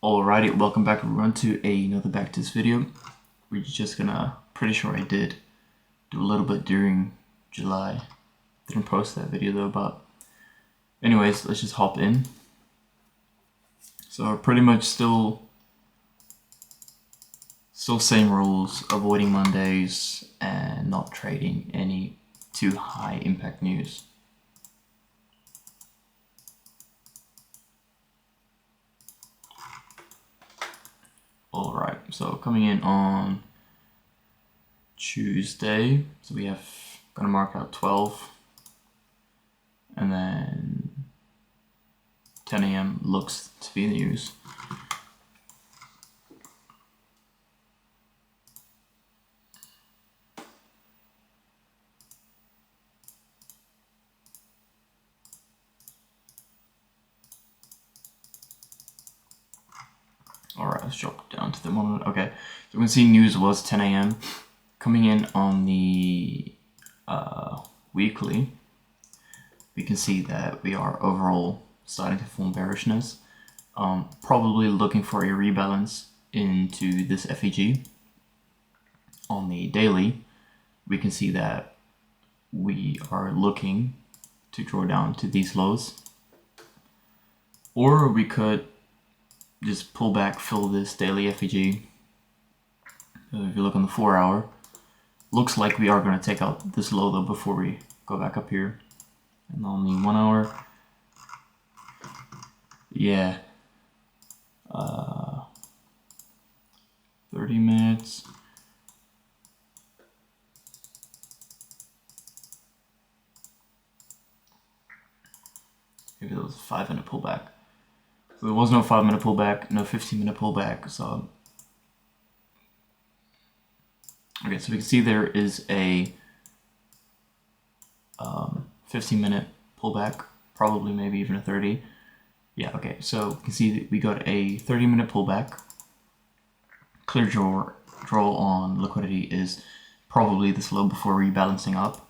Alrighty, welcome back everyone to another backtest video. We're just gonna, pretty sure I did do a little bit during July. Didn't post that video though, but anyways, let's just hop in. So pretty much still same rules, avoiding Mondays and not trading any too high impact news. Alright, so coming in on Tuesday, so we have gonna mark out 12 and then 10 a.m. looks to be news. Alright, let's drop down to the moment. Okay, so we can see news was 10 a.m. Coming in on the weekly, we can see that we are overall starting to form bearishness. Probably looking for a rebalance into this FEG. On the daily, we can see that we are looking to draw down to these lows. Or we could just pull back, fill this daily FEG. If you look on the 4 hour, looks like we are going to take out this low though before we go back up here. And on the 1 hour, yeah, 30 minutes. Maybe that was a 5-minute pullback. So there was no 5-minute pullback, no 15-minute pullback. So okay, so we can see there is a 15-minute pullback, probably maybe even a 30. Yeah, okay, so we can see that we got a 30-minute pullback. Clear draw on liquidity is probably this low before rebalancing up.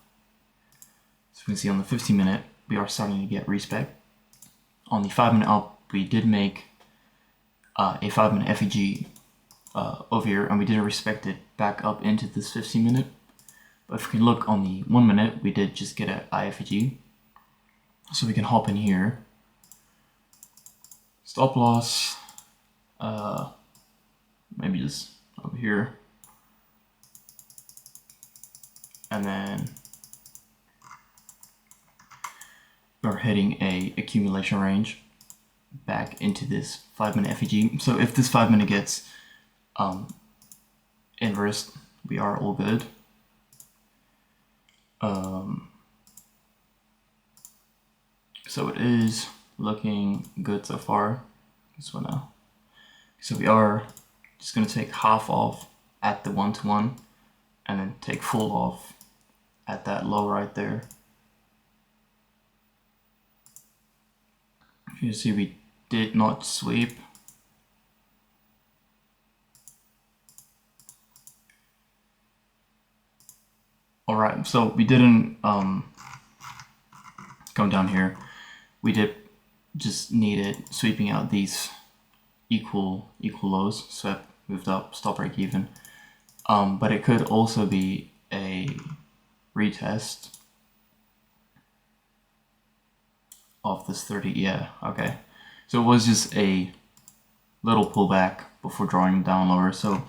So we can see on the 15-minute, we are starting to get respect. On the 5-minute up, we did make a 5-minute FEG over here, and we didn't respect it back up into this 15-minute. But if we can look on the 1 minute, we did just get an IFEG. So we can hop in here. Stop loss, maybe just over here. And then we're hitting a accumulation range back into this 5-minute FEG. So if this 5-minute gets inversed, we are all good. So it is looking good so far. So we are just gonna take half off at the 1-to-1 and then take full off at that low right there. You see we did not sweep. Alright, so we didn't come down here. We did just needed sweeping out these equal lows. Swept, moved up, stop break even. But it could also be a retest of this 30. Yeah, okay. So it was just a little pullback before drawing down lower. So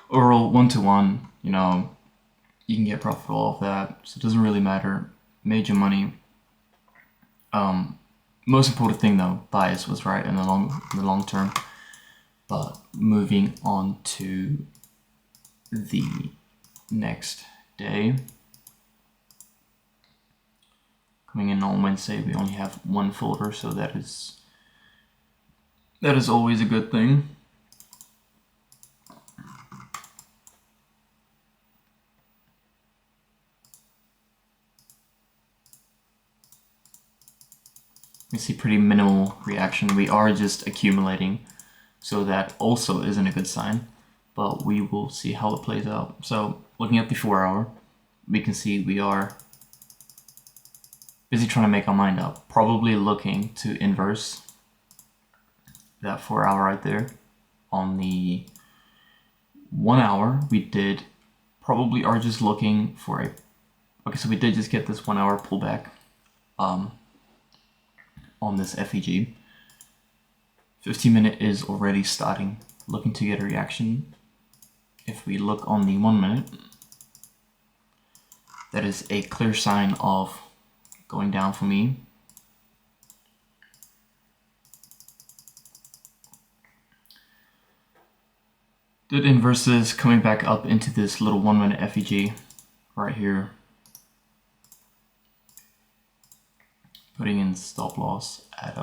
overall 1-to-1, you know, you can get profitable off that. So it doesn't really matter. Made your money. Most important thing though, bias was right in the long term. But moving on to the next day. Coming in on Wednesday, we only have one folder, so that is always a good thing. We see pretty minimal reaction. We are just accumulating, so that also isn't a good sign, but we will see how it plays out. So looking at the 4 hour, we can see we are busy trying to make our mind up, probably looking to inverse that 4 hour right there. on the 1 hour, we did probably are just looking for a, okay, so we did just get this 1 hour pullback on this FEG. 15-minute is already starting, looking to get a reaction. If we look on the 1 minute, that is a clear sign of going down for me. Did inverses coming back up into this little 1 minute FEG right here. Putting in stop loss at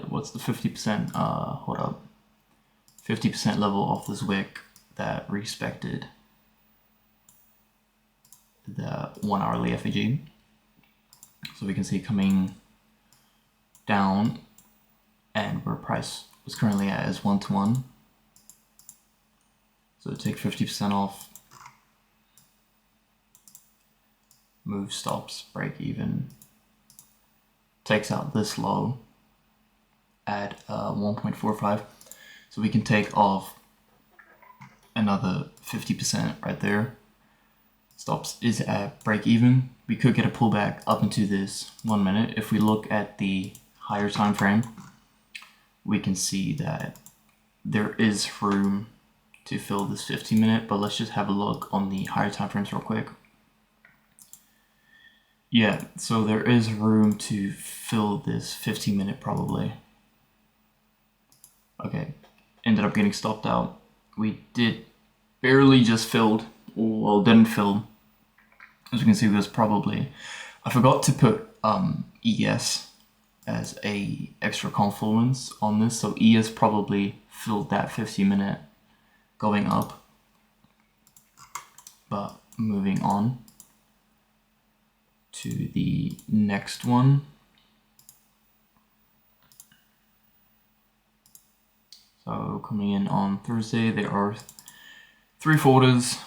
what's the 50%? Hold up, 50% level of this wick that respected the 1 hourly FEG. So we can see coming down, and where price was currently at is 1-to-1. So take 50% off, move stops, break even, takes out this low at 1.45. So we can take off another 50% right there. Stops is at break even. We could get a pullback up into this 1 minute. If we look at the higher time frame, we can see that there is room to fill this 15-minute, but let's just have a look on the higher time frames real quick. Yeah, so there is room to fill this 15-minute probably. Okay, ended up getting stopped out. We did barely just filled, well, didn't fill. As you can see, it was probably, I forgot to put ES as a extra confluence on this, so ES probably filled that 15-minute going up. But moving on to the next one. So coming in on Thursday, there are 3 folders,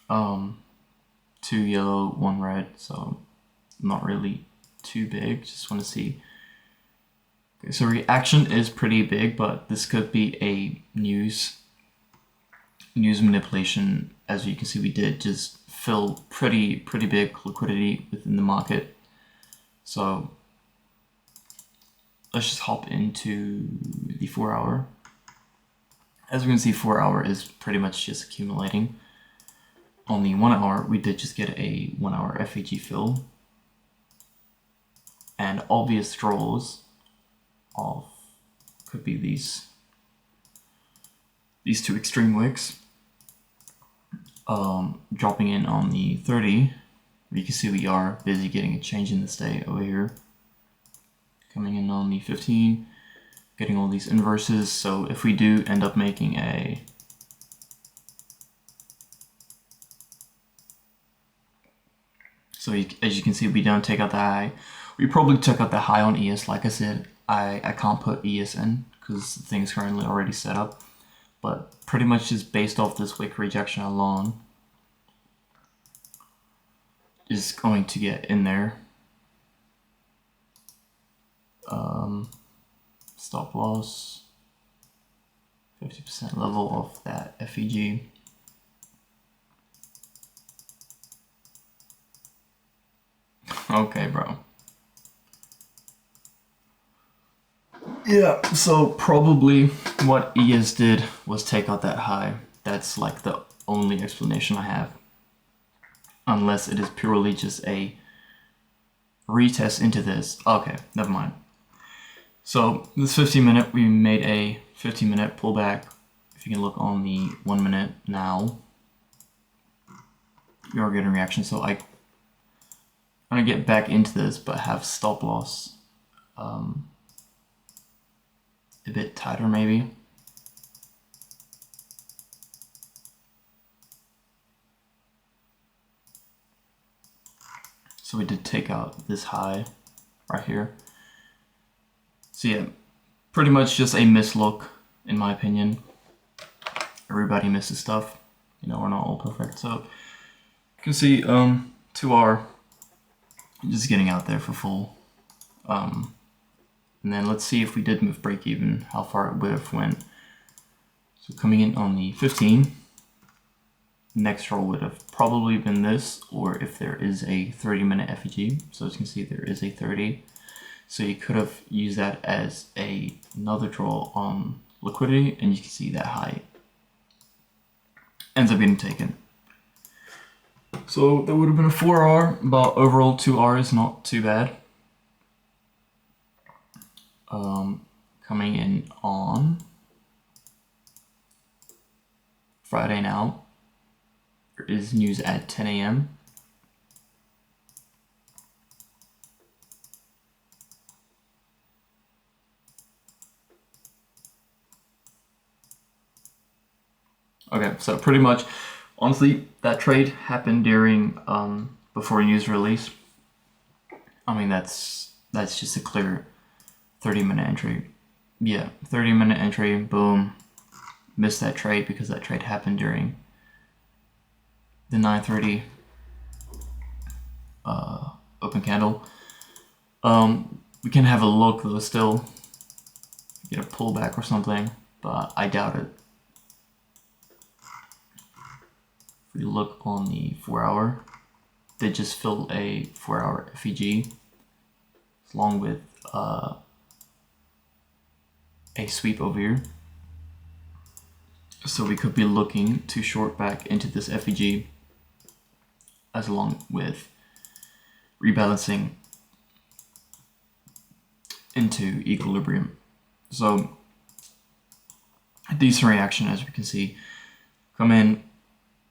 2 yellow, 1 red, so not really too big. Just want to see. Okay, so reaction is pretty big, but this could be a news manipulation. As you can see, we did just fill pretty big liquidity within the market. So let's just hop into the 4 hour. As we can see, 4 hour is pretty much just accumulating. On the 1 hour, we did just get a 1 hour FEG fill, and obvious draws of could be these 2 extreme wicks. Dropping in on the 30, you can see we are busy getting a change in this day over here. Coming in on the 15, getting all these inverses. So if we do end up making a as you can see, we don't take out the high. We probably took out the high on ES. Like I said, I can't put ES in because the thing is currently already set up. But pretty much just based off this wick rejection alone is going to get in there. Stop loss, 50% level of that FEG. Okay, bro. Yeah, so probably what ES did was take out that high. That's like the only explanation I have. Unless it is purely just a retest into this. Okay, never mind. So this 15-minute, we made a 15-minute pullback. If you can look on the 1 minute now, you are getting a reaction. So I'm gonna get back into this, but have stop loss a bit tighter maybe. So we did take out this high right here. So yeah, pretty much just a mislook in my opinion. Everybody misses stuff. You know, we're not all perfect. So you can see 2R just getting out there for full. And then let's see if we did move break even, how far it would have went. So coming in on the 15, next roll would have probably been this, or if there is a 30-minute FEG. So as you can see, there is a 30. So you could have used that as another draw on liquidity, and you can see that high ends up getting taken. So that would have been a 4R, but overall 2R is not too bad. Coming in on Friday now, there is news at 10 a.m. Okay, so pretty much, honestly, that trade happened during before news release. I mean, that's just a clear 30-minute entry. Yeah, 30-minute entry, boom. Missed that trade because that trade happened during the 9:30 open candle. We can have a look though still, get a pullback or something, but I doubt it. If we look on the 4-hour, they just filled a 4-hour FEG along with a sweep over here. So we could be looking to short back into this FEG as along with rebalancing into equilibrium. So a decent reaction, as we can see. Come in,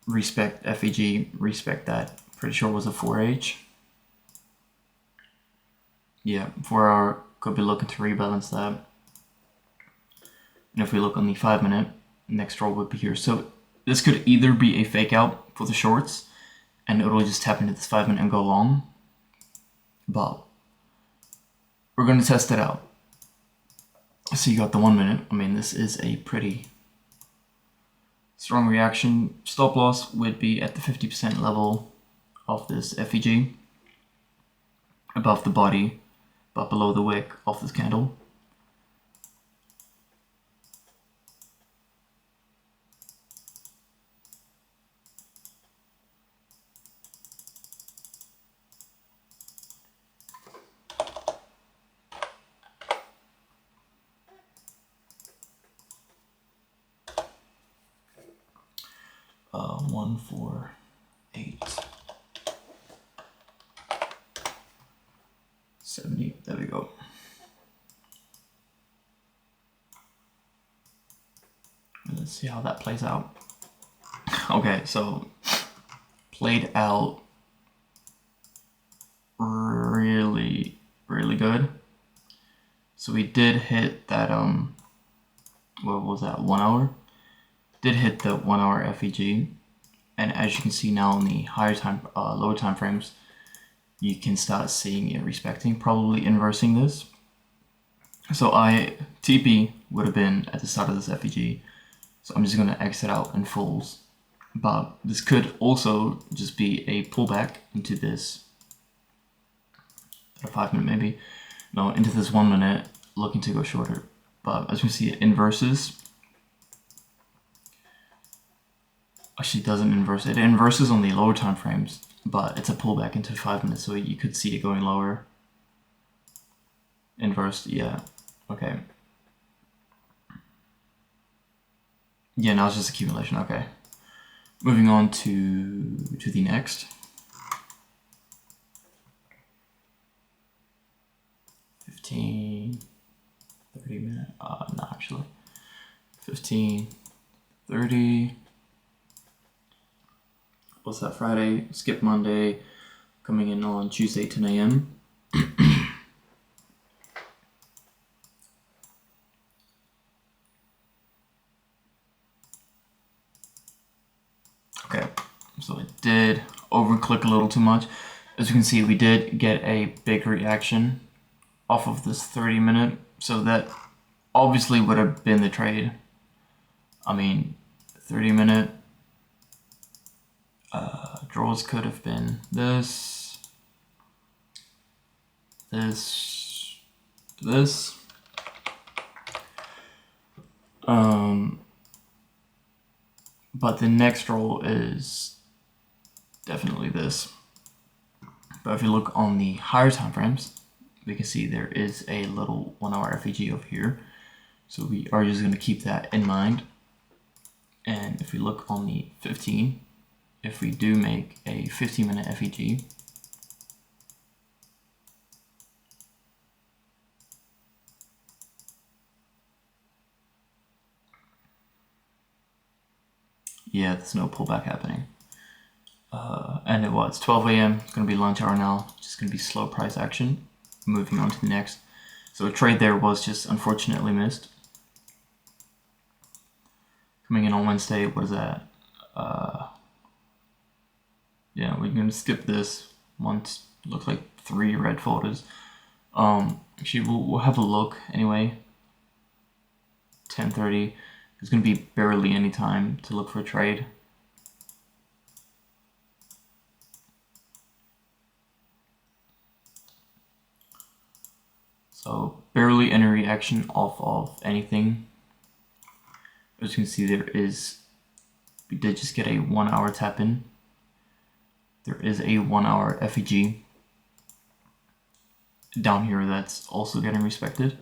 respect FEG, respect that. Pretty sure it was a 4H. Yeah, 4-hour could be looking to rebalance that. And if we look on the 5-minute, next roll would be here. So this could either be a fake out for the shorts and it'll just tap into this 5-minute and go long, but we're going to test it out. So you got the 1-minute. I mean, this is a pretty strong reaction. Stop loss would be at the 50% level of this FEG, above the body, but below the wick of this candle. One, 4, 8, 70. There we go. Let's see how that plays out. Okay, so played out really good. So we did hit that what was that, 1 hour? Did hit the 1 hour FEG, and as you can see now in the lower time frames, you can start seeing it respecting, probably inversing this. So TP would have been at the start of this FEG, so I'm just going to exit out in fulls. But this could also just be a pullback into this, a 5-minute maybe, no, into this 1-minute, looking to go shorter. But as we see, it inverses. Actually doesn't inverse. It inverses on the lower time frames, but it's a pullback into 5 minutes, so you could see it going lower. Inversed, yeah. Okay. Yeah, now it's just accumulation. Okay. Moving on to the next. 15, 30 minute. No, actually. 15, 30. What's that, Friday? Skip Monday. Coming in on Tuesday, 10 a.m. Okay, so it did overclick a little too much. As you can see, we did get a big reaction off of this 30-minute, so that obviously would have been the trade. I mean, 30-minute draws could have been this, But the next roll is definitely this. But if you look on the higher time frames, we can see there is a little 1 hour FEG over here. So we are just going to keep that in mind. And if we look on the 15, if we do make a 15-minute FEG, yeah, there's no pullback happening. And it's 12 a.m. It's going to be lunch hour now. Just going to be slow price action. Moving on to the next. So a trade there was just unfortunately missed. Coming in on Wednesday, what is that? Yeah, we're going to skip this. Looks like 3 red folders. Actually, we'll have a look anyway. 10:30. There's going to be barely any time to look for a trade. So barely any reaction off of anything. As you can see, we did just get a 1 hour tap in. There is a 1 hour FEG down here that's also getting respected.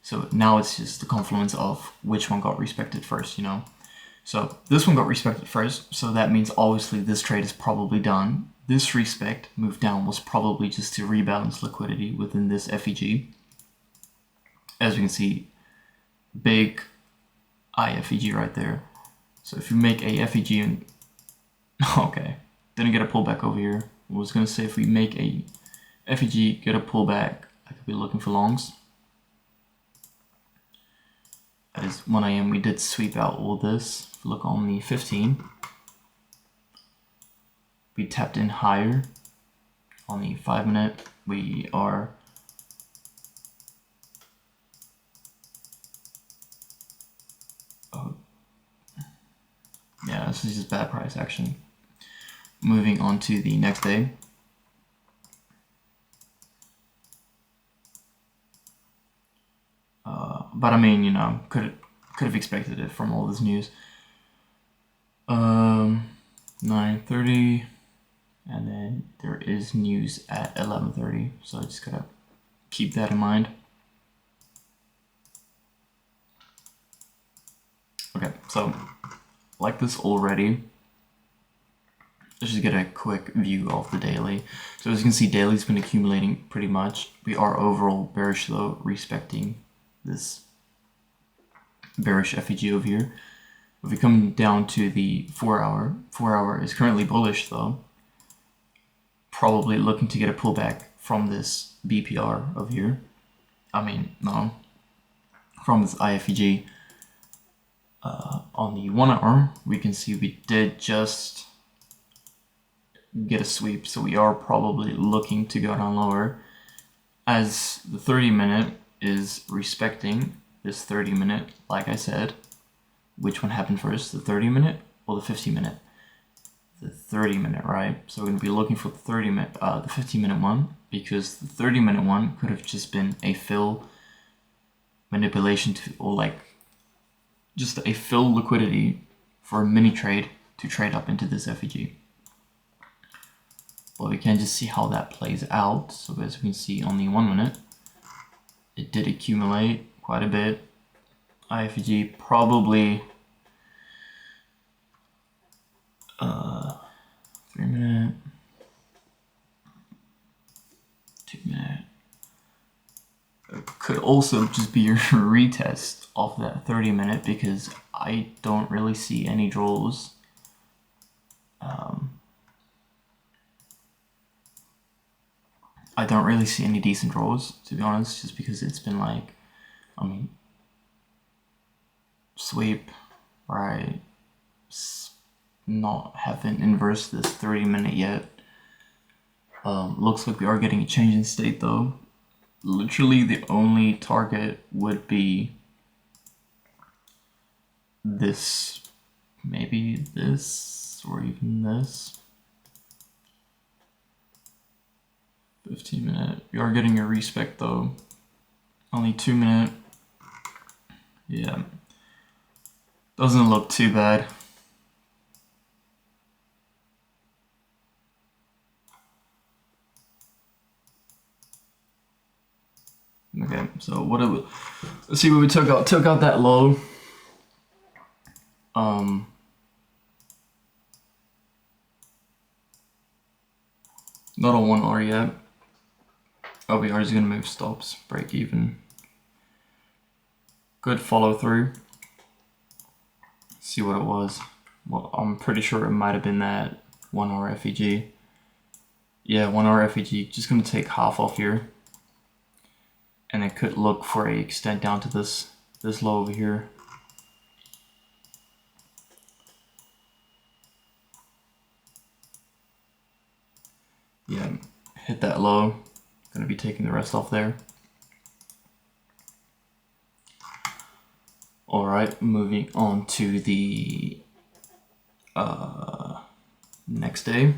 So now it's just the confluence of which one got respected first, you know. So this one got respected first, so that means obviously this trade is probably done. This respect move down was probably just to rebalance liquidity within this FEG. As we can see, big IFEG right there. So if you make a FEG and okay, didn't get a pullback over here. I was gonna say if we make a FEG, get a pullback, I could be looking for longs. That is 1 a.m. We did sweep out all this. If you look on the 15, we tapped in higher. On the 5-minute, we are yeah, this is just bad price action. Moving on to the next day. But I mean, you know, could have expected it from all this news. 9:30, and then there is news at 11:30. So I just gotta keep that in mind. Okay, so like this already. Let's just get a quick view of the daily. So as you can see, daily's been accumulating pretty much. We are overall bearish though, respecting this bearish FEG over here. If we come down to the 4 hour, 4 hour is currently bullish though. Probably looking to get a pullback from this BPR over here. I mean, no, from this IFEG. On the 1 hour, we can see we did just get a sweep, so we are probably looking to go down lower, as the 30-minute is respecting this 30-minute. Like I said, which one happened first, the 30-minute or the 15-minute? The 30-minute, right? So we're going to be looking for the 30-minute, the 15-minute one, because the 30-minute one could have just been a fill manipulation to, or like just a fill liquidity for a mini trade to trade up into this FEG. Well, we can just see how that plays out. So as we can see on the 1 minute, it did accumulate quite a bit. IFEG probably 3-minute, 2-minute. It could also just be a retest of that 30-minute because I don't really see any draws. I don't really see any decent draws, to be honest, just because it's been like, I mean, sweep, right? Haven't inversed this 30-minute yet. Looks like we are getting a change in state though. Literally the only target would be this, maybe this, or even this. 15-minute. We are getting a respect though. Only 2-minute. Yeah. Doesn't look too bad. Okay, so what did we, let's see what we took out. Took out that low. Not a 1R yet. OBR is gonna move stops, break even. Good follow through. See what it was. Well, I'm pretty sure it might have been that 1R FEG. Yeah, 1R FEG. Just gonna take half off here. And I could look for a extent down to this low over here. Yeah, hit that low. Gonna be taking the rest off there. Alright, moving on to the next day.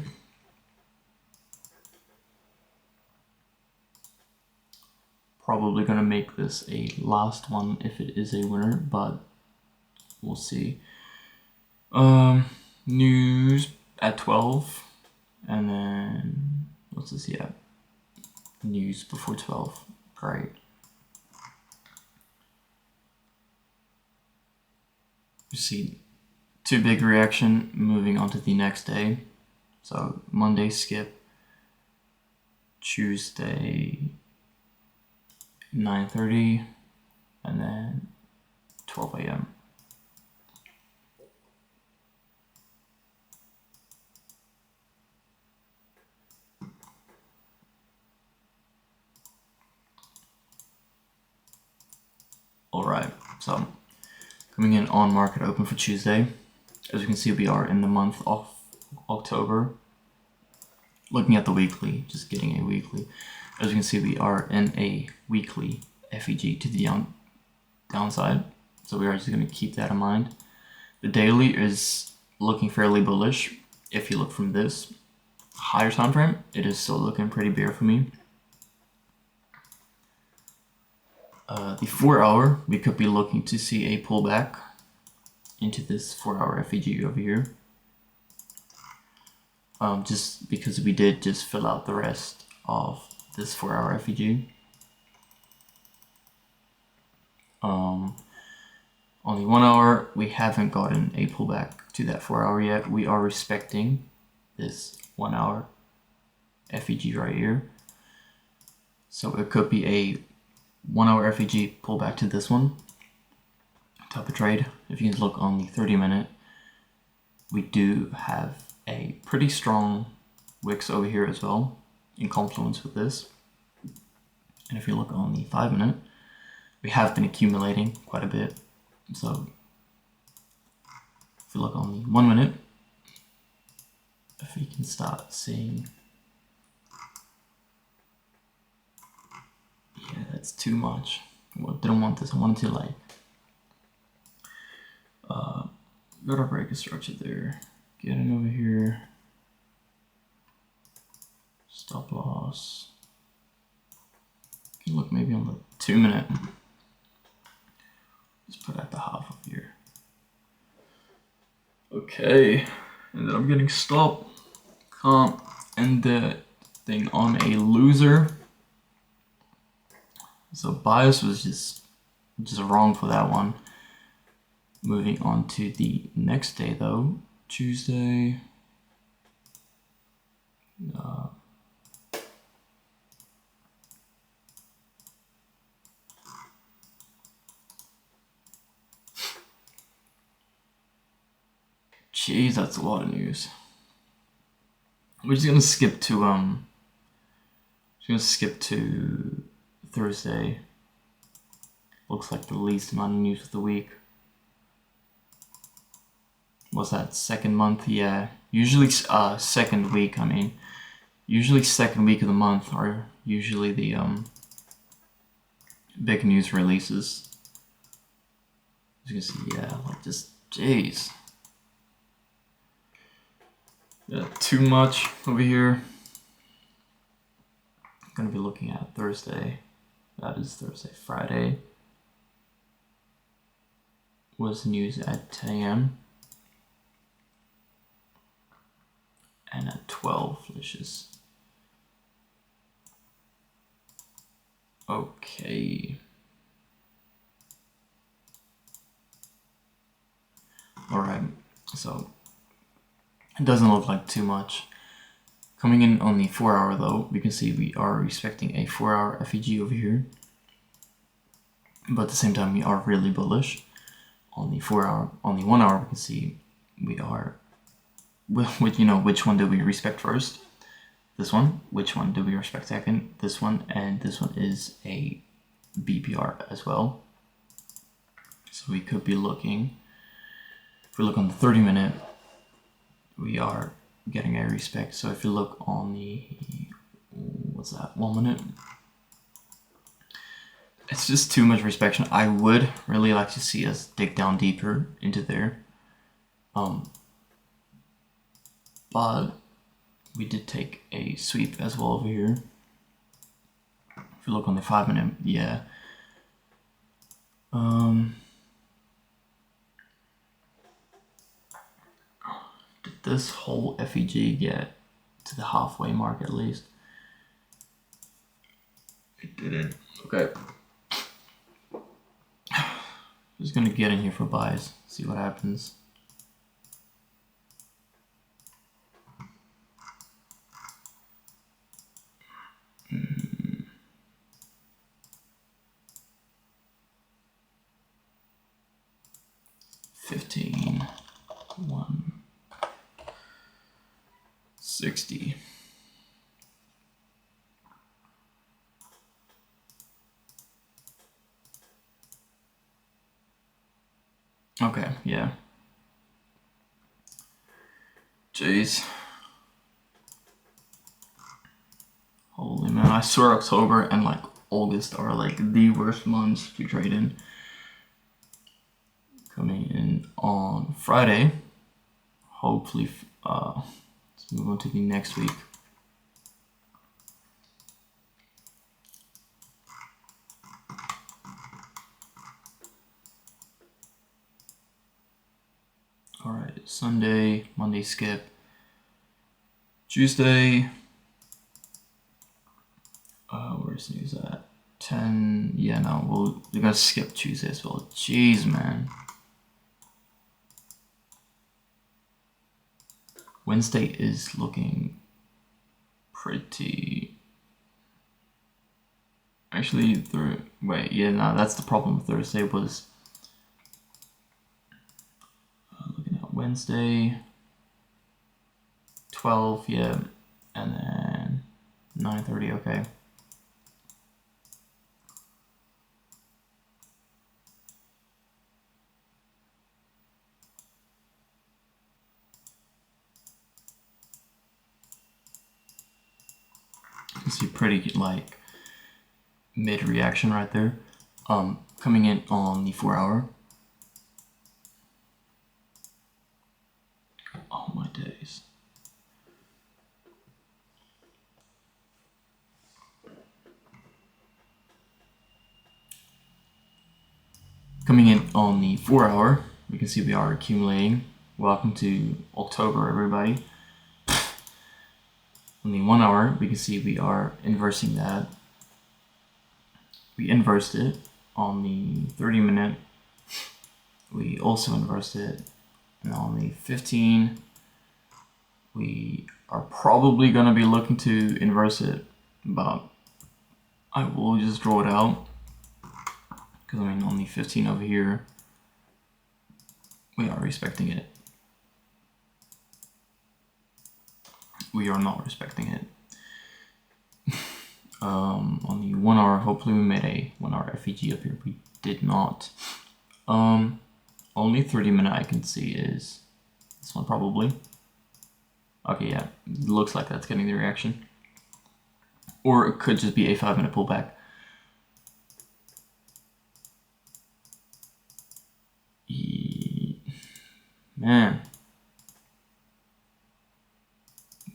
Probably gonna make this a last one if it is a winner, but we'll see. News at 12, and then what's this? Yeah, news before 12. Great. You see, too big reaction. Moving on to the next day. So Monday skip. Tuesday 9:30, and then 12 a.m. Alright, so coming in on market open for Tuesday. As you can see, we are in the month of October. Looking at the weekly, just getting a weekly. As you can see, we are in a weekly FEG to the downside. So we are just going to keep that in mind. The daily is looking fairly bullish. If you look from this higher time frame, it is still looking pretty bear for me. The 4 hour, we could be looking to see a pullback into this 4 hour FEG over here. Just because we did just fill out the rest of this 4 hour FEG. On the 1 hour, we haven't gotten a pullback to that 4 hour yet. We are respecting this 1 hour FEG right here. So it could be a 1 hour FEG pullback to this one type of trade. If you can look on the 30-minute, we do have a pretty strong wicks over here as well in confluence with this. And if you look on the 5-minute, we have been accumulating quite a bit. So if you look on the 1 minute, if we can start seeing, yeah, that's too much. I didn't want this. I wanted to like gotta break a structure there. Get in over here. Stop loss. You can look maybe on the 2-minute. Just put at the half of here. Okay, and then I'm getting stopped. Can't end the thing on a loser. So bias was just wrong for that one. Moving on to the next day though, Tuesday. Jeez, that's a lot of news. We're just gonna skip to Thursday. Looks like the least amount of news of the week. What's that, second month? Yeah, usually second week. I mean, usually second week of the month are usually the big news releases. As you can see, yeah, like just jeez. Yeah, too much over here. I'm gonna be looking at Thursday. That is Thursday, Friday. was news at 10 a.m. and at 12, let's just... Okay. Alright, so it doesn't look like too much. Coming in on the 4 hour though, we can see we are expecting a 4 hour FEG over here. But at the same time, we are really bullish. On the 4 hour, on the 1 hour, we can see we are, with, you know, which one do we respect first? This one. Which one do we respect second? This one. And this one is a BPR as well. So we could be looking, if we look on the 30 minute, we are getting a respect. So if you look on the, what's that, 1 minute, it's just too much respect. I would really like to see us dig down deeper into there, but we did take a sweep as well over here. If you look on the 5 minute, yeah, did this whole FEG get to the halfway mark at least? It didn't. Okay. Just gonna get in here for buys, see what happens. Mm. 15, 1, 60. Okay, yeah. Jeez. Holy man, I swear October and like August are like the worst months to trade in. Coming in on Friday. Hopefully, let's move on to the next week. Alright, Sunday, Monday skip. Tuesday, where's news at? 10, yeah, no, we're gonna skip Tuesday as well. Jeez, man. Wednesday is looking pretty... Actually, wait, yeah, no, that's the problem. Thursday was... looking at Wednesday, 12, yeah, and then 9:30, okay. You can see pretty like mid reaction right there. Coming in on the 4 hour. Oh my days. Coming in on the 4 hour, we can see we are accumulating. Welcome to October, everybody. On the 1 hour, we can see we are inversing that. We inversed it on the 30 minute. We also inversed it. And on the 15, we are probably going to be looking to inverse it, but I will just draw it out. Because I mean, on the 15 over here, we are respecting it. We are not respecting it. On the 1 hour, hopefully we made a 1 hour FEG up here. We did not. Only 30 minute I can see is this one probably. Okay, yeah, looks like that's getting the reaction. Or it could just be a 5 minute pullback. Man.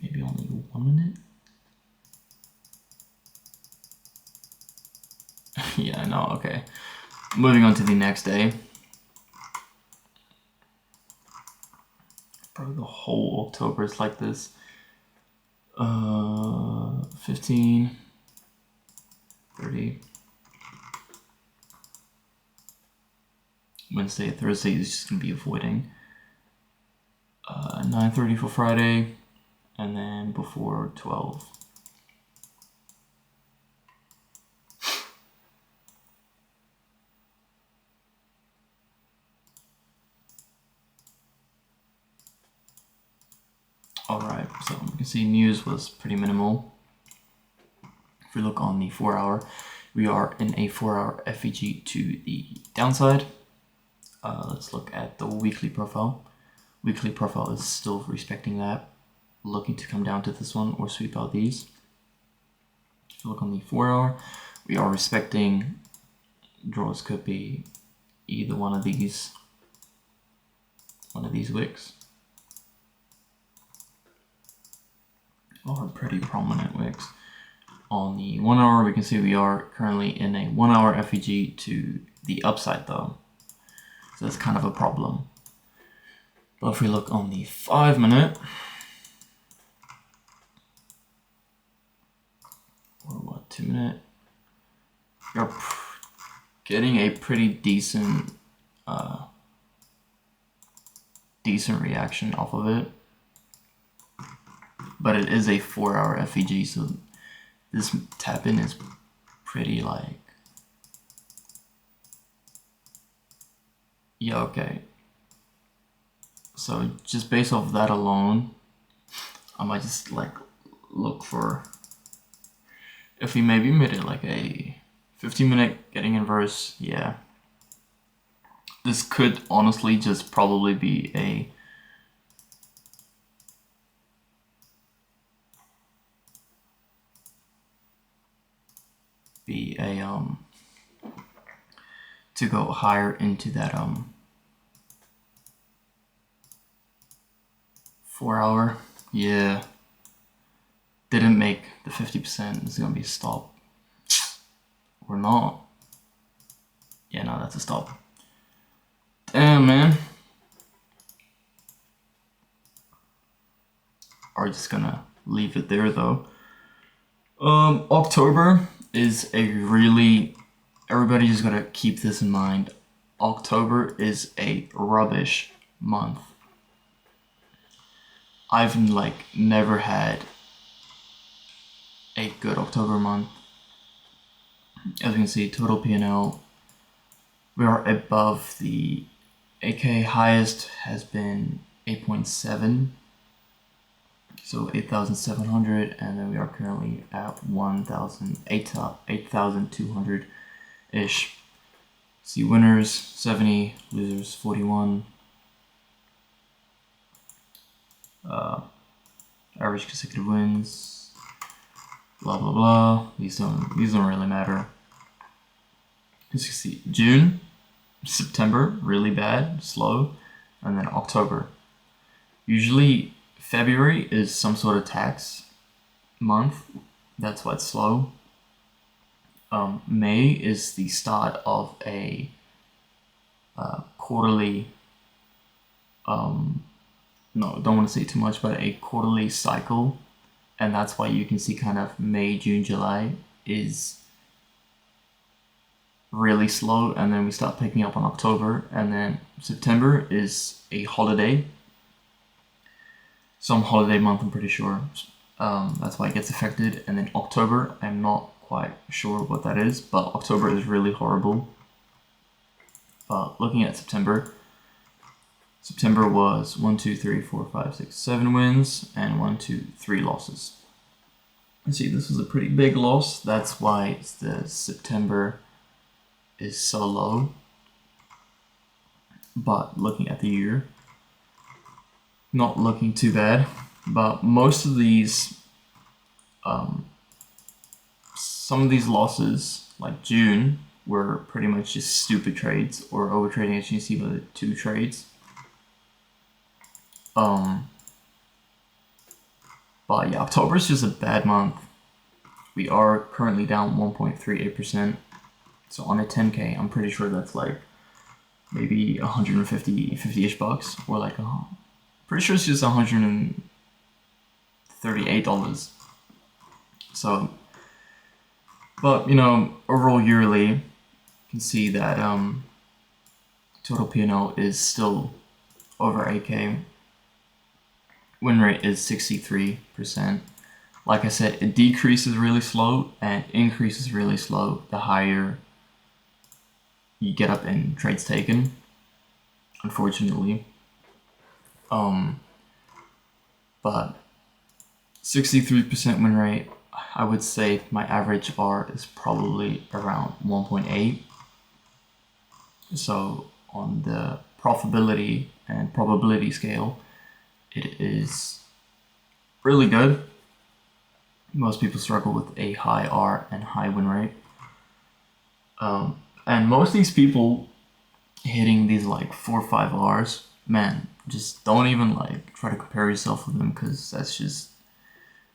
Maybe only 1 minute? Yeah, no, okay. Moving on to the next day. Probably the whole October is like this. 15, 30. Wednesday, Thursday is just gonna be avoiding. 9:30 for Friday, and then before 12. Alright, so you can see news was pretty minimal. If we look on the 4 hour, we are in a 4 hour FEG to the downside. Let's look at the weekly profile. Weekly profile is still respecting that, looking to come down to this one or sweep out these. If you look on the 4 hour, we are respecting draws could be either one of these wicks, or pretty prominent wicks. On the 1 hour, we can see we are currently in a 1 hour FEG to the upside though. So that's kind of a problem. But if we look on the 5 minute, or what, 2 minute, you're getting a pretty decent reaction off of it. But it is a 4 hour FEG, so this tap in is pretty like, yeah, okay. So just based off that alone, I might just like look for, if we maybe made it like a 15-minute getting inverse, yeah. This could honestly just probably be a to go higher into that 4 hour. Yeah, didn't make the 50%. It's gonna be a stop or not. Yeah, no, that's a stop. Damn, man. Are just gonna leave it there though. October is a really, everybody just gotta keep this in mind. October is a rubbish month. I've like never had a good October month. As you can see, total P&L, we are above the AK highest has been 8.7. So 8,700, and then we are currently at 8,200-ish. See winners 70, losers 41. Average consecutive wins, blah blah blah. These don't really matter. As you can see, June, September really bad, slow, and then October. Usually February is some sort of tax month, that's why it's slow. May is the start of a quarterly, no, don't want to say too much, but a quarterly cycle, and that's why you can see kind of May, June, July is really slow, and then we start picking up on October, and then September is a holiday. Some holiday month, I'm pretty sure. That's why it gets affected. And then October, I'm not quite sure what that is, but October is really horrible. But looking at September, September was 1, 2, 3, 4, 5, 6, 7 wins and 1, 2, 3 losses. You see, this was a pretty big loss. That's why the September is so low. But looking at the year, not looking too bad. But most of these, some of these losses, like June, were pretty much just stupid trades or over trading, as you can see by the 2 trades. But yeah, October is just a bad month. We are currently down 1.38%. So on a 10K, I'm pretty sure that's like maybe 150-ish bucks, or like Pretty sure it's just $138. So, but you know, overall yearly, you can see that total P&L is still over 8K. Win rate is 63%. Like I said, it decreases really slow and increases really slow the higher you get up in trades taken, unfortunately. But 63% win rate, I would say my average R is probably around 1.8. So on the profitability and probability scale, it is really good. Most people struggle with a high R and high win rate. And most of these people hitting these like 4 or 5 Rs, man, just don't even like try to compare yourself with them, because that's just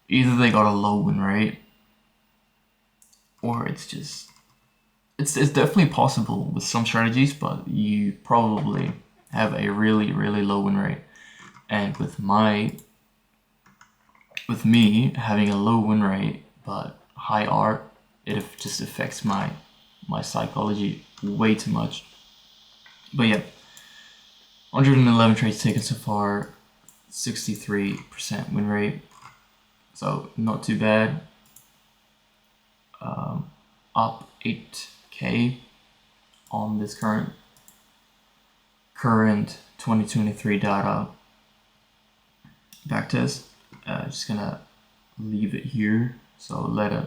either they got a low win rate or it's definitely possible with some strategies, but you probably have a really low win rate. And with me having a low win rate but high R, it just affects my psychology way too much. But yeah, 111 trades taken so far, 63% win rate, so not too bad. Up 8K on this current 2023 data backtest. Just gonna leave it here, so let it